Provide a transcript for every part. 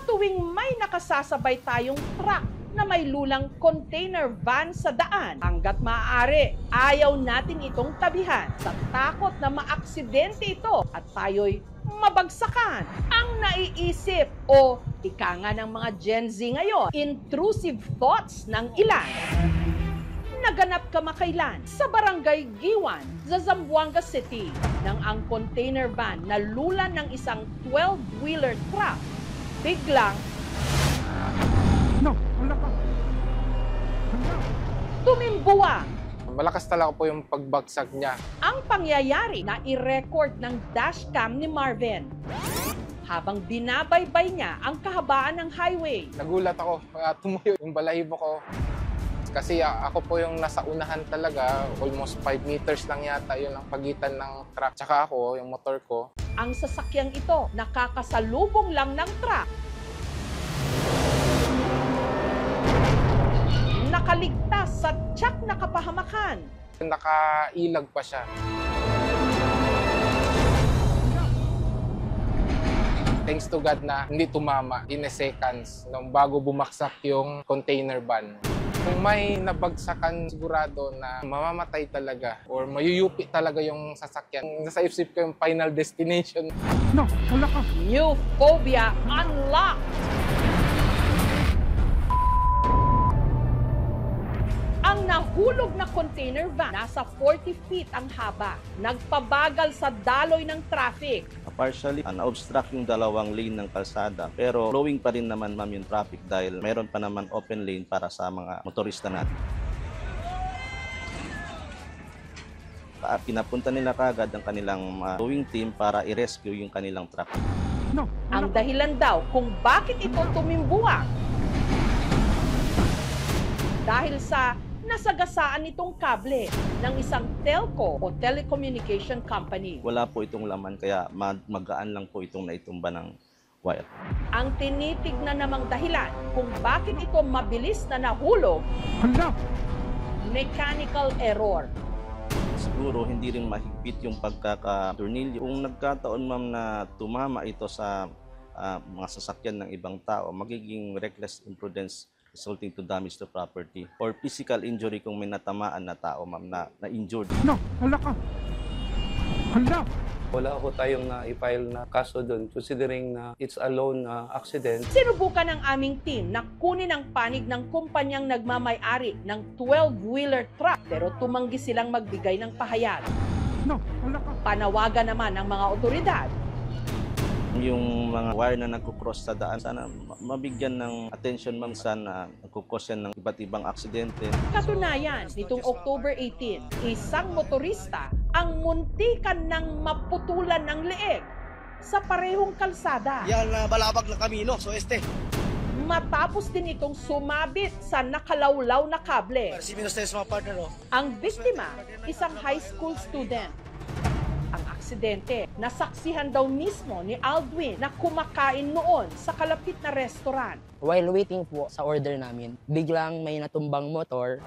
tuwing may nakasasabay tayong truck na may lulang container van sa daan, hanggat maaari, ayaw natin itong tabihan sa takot na maaksidente ito at tayo'y mabagsakan. Ang naiisip o ika nga ng mga Gen Z ngayon, intrusive thoughts ng ilan. Naganap kamakailan sa Barangay Giwan, sa Zamboanga City, nang ang container van na lulan ng isang 12-wheeler truck biglang tumimbuwang. Malakas talaga po yung pagbagsak niya. Ang pangyayari na i-record ng dashcam ni Marvin habang binabaybay niya ang kahabaan ng highway. Nagulat ako, kaya tumuyo yung balahibo ko. Kasi ako po yung nasa unahan talaga, almost 5 meters lang yata yun ang pagitan ng truck. Tsaka ako, yung motor ko. Ang sasakyang ito, nakakasalubong lang ng truck. Nakaligtas sa tiyak na kapahamakan. Nakailag pa siya. Thanks to God na hindi tumama in a seconds nung bago bumaksak yung container van. Kung may nabagsakan, sigurado na mamamatay talaga or mayuyupi talaga yung sasakyan. Nasa isip ko yung final destination. No, wala ka. New phobia unlocked! Ang nahulog na container van, nasa 40 feet ang haba. Nagpabagal sa daloy ng traffic. Partially, na-obstruct yung dalawang lane ng kalsada. Pero flowing pa rin naman, ma'am, yung traffic dahil meron pa naman open lane para sa mga motorista natin. Pinapunta nila kagad ang kanilang towing team para i-rescue yung kanilang truck. No, Ang dahilan daw kung bakit ito tumimbuwang. Dahil sa nasagasaan itong kable ng isang telco o telecommunication company. Wala po itong laman kaya magaan lang po itong naitumba ng wire. Ang tinitignan namang dahilan kung bakit ito mabilis na nahulog, hala. mechanical error. Siguro hindi rin mahigpit yung pagkaka-tornilyo. Kung nagkataon, ma'am, na tumama ito sa mga sasakyan ng ibang tao, magiging reckless imprudence resulting to damage to property or physical injury kung may natamaan na tao, ma'am, na injured. No, wala ka. Hala. Wala ako tayong na-file na kaso doon considering na it's a lone accident. Sinubukan ng aming team na kunin ang panig ng kumpanyang nagmamay-ari ng 12-wheeler truck pero tumanggi silang magbigay ng pahayag. No, wala ka. Panawagan naman ng mga otoridad. Yung mga wire na nagkukross sa daan, sana mabigyan ng attention, ma'am, sana nagkukos yan ng iba't ibang aksidente. Katunayan, nitong October 18, isang motorista ang muntikan ng maputulan ng leeg sa parehong kalsada. Yan balabag na kamino, so Matapos din itong sumabit sa nakalawlaw na kable. Si Minos mga partner, no? Ang biktima, isang high school student. Ang aksidente, nasaksihan daw mismo ni Aldwin na kumakain noon sa kalapit na restaurant. While waiting po sa order namin, biglang may natumbang motor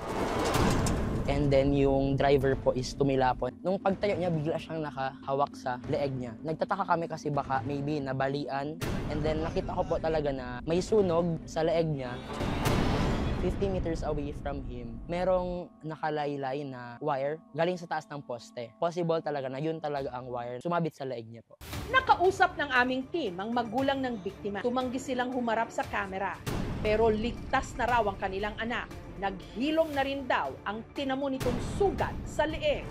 and then yung driver po is tumilapon. Nung pagtayo niya, bigla siyang nakahawak sa leeg niya. Nagtataka kami kasi baka maybe nabalian and then nakita ko po talaga na may sunog sa leeg niya. 50 meters away from him, merong nakalaylay na wire galing sa taas ng poste. Possible talaga na yun talaga ang wire sumabit sa leeg niya po. Nakausap ng aming team ang magulang ng biktima. Tumanggi silang humarap sa kamera. Pero ligtas na raw ang kanilang anak. Naghilom na rin daw ang tinamo nitong sugat sa leeg.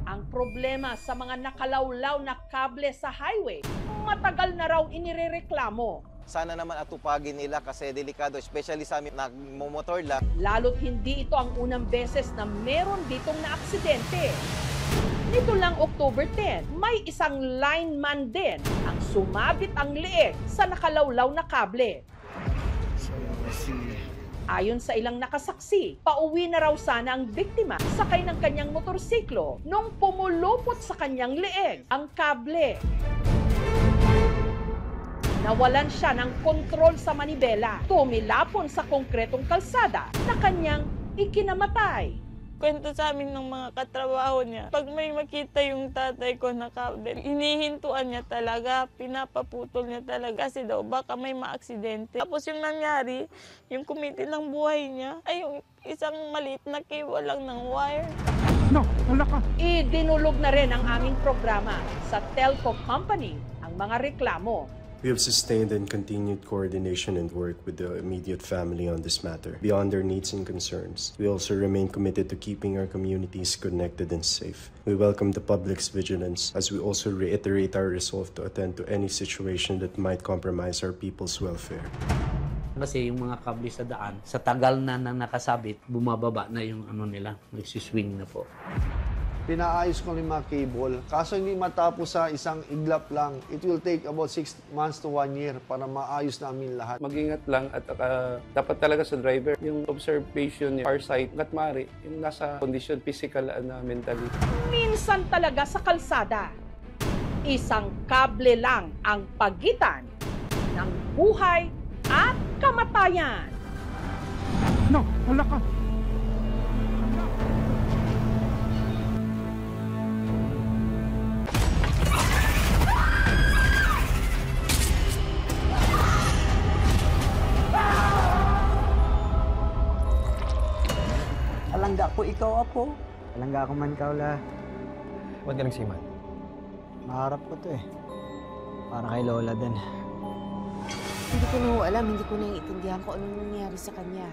Ang problema sa mga nakalawlaw na kable sa highway, matagal na raw inirereklamo. Sana naman atupagin nila kasi delikado, especially sa amin nagmumotor lang. Lalo't hindi ito ang unang beses na meron ditong na-aksidente. Nito lang October 10, may isang lineman din ang sumabit ang leeg sa nakalawlaw na kable. Ayon sa ilang nakasaksi, pauwi na raw sana ang biktima sakay ng kanyang motorsiklo nung pumulupot sa kanyang leeg ang kable. Nawalan siya ng kontrol sa manibela, tumilapon sa konkretong kalsada na kanyang ikinamatay. Kwento sa amin ng mga katrabaho niya. Pag may makita yung tatay ko na kable, hinihintuan niya talaga, pinapaputol niya talaga kasi daw baka may maaksidente. Tapos yung nangyari, yung kumiti ng buhay niya, ay yung isang maliit na cable lang ng wire. No, wala ka. Idinulog na rin ang aming programa sa telco company ang mga reklamo. We have sustained and continued coordination and work with the immediate family on this matter. Beyond their needs and concerns, we also remain committed to keeping our communities connected and safe. We welcome the public's vigilance as we also reiterate our resolve to attend to any situation that might compromise our people's welfare. Kasi yung mga kable sa daan, sa tagal na nakasabit, bumababa na yung ano nila, nagsiswing na po. Pinaayos ko yung mga cable. Kaso hindi matapos sa isang iglap lang. It will take about 6 months to 1 year para maayos namin lahat. Mag-ingat lang at dapat talaga sa driver, yung observation niya, farsight, at mari, yung nasa condition physical na mentally. Minsan talaga sa kalsada, isang kable lang ang pagitan ng buhay at kamatayan. No, wala ka. Alangga ko ikaw, Apo. Alangga ko man, Kaula. Huwag ka nagsiman. Maharap ko to eh. Para kay Lola din. Hindi ko na alam, hindi ko naiintindihan kung anong nangyari sa kanya.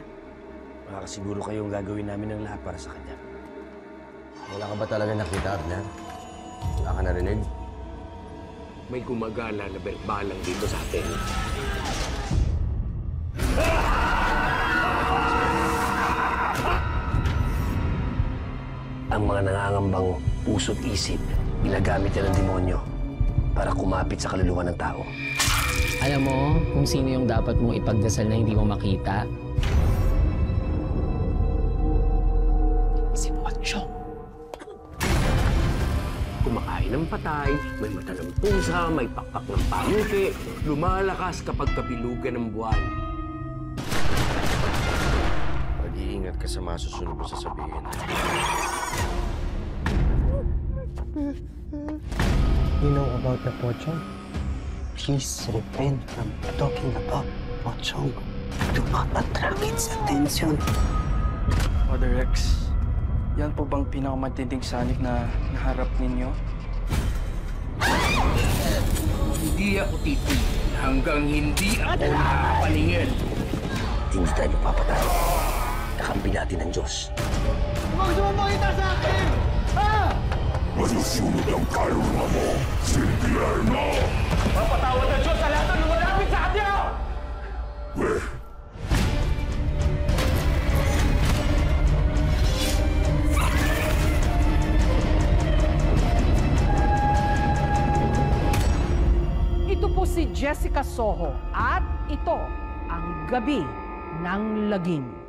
Makakasiguro kayong gagawin namin ng lahat para sa kanya. Wala ka ba talaga nakita, Abner? Wala ka narinig? May gumagala na berbalang dito sa atin. Ang mga nangangambang puso't isip, ginagamit yan ng demonyo para kumapit sa kaluluwa ng tao. Alam mo kung sino yung dapat mong ipagdasal na hindi mo makita? Si Pochong. Kumakain ng patay, may mata ng pusa, may pakpak ng pamuti, lumalakas kapag kabilugan ng buwan. Mag-iingat ka sa mga susunod mo sasabihin. You know about the Pochong? Please refrain from talking about Pochong. Do not attract its attention. Father Rex, yan po bang pinakamatinding sanik na naharap ninyo? Hindi ako titigil hanggang hindi ako nakapaningin. Hindi tayo magpapatay. Kakampi natin ng Diyos. Huwag sumapakita sa akin! Ah! Masusunod ang kaluluwa mo, si Pierno! Mapatawad ng Diyos sa lahat ng lumalapit sa kanya! Ito po si Jessica Soho at ito ang Gabi ng Lagim.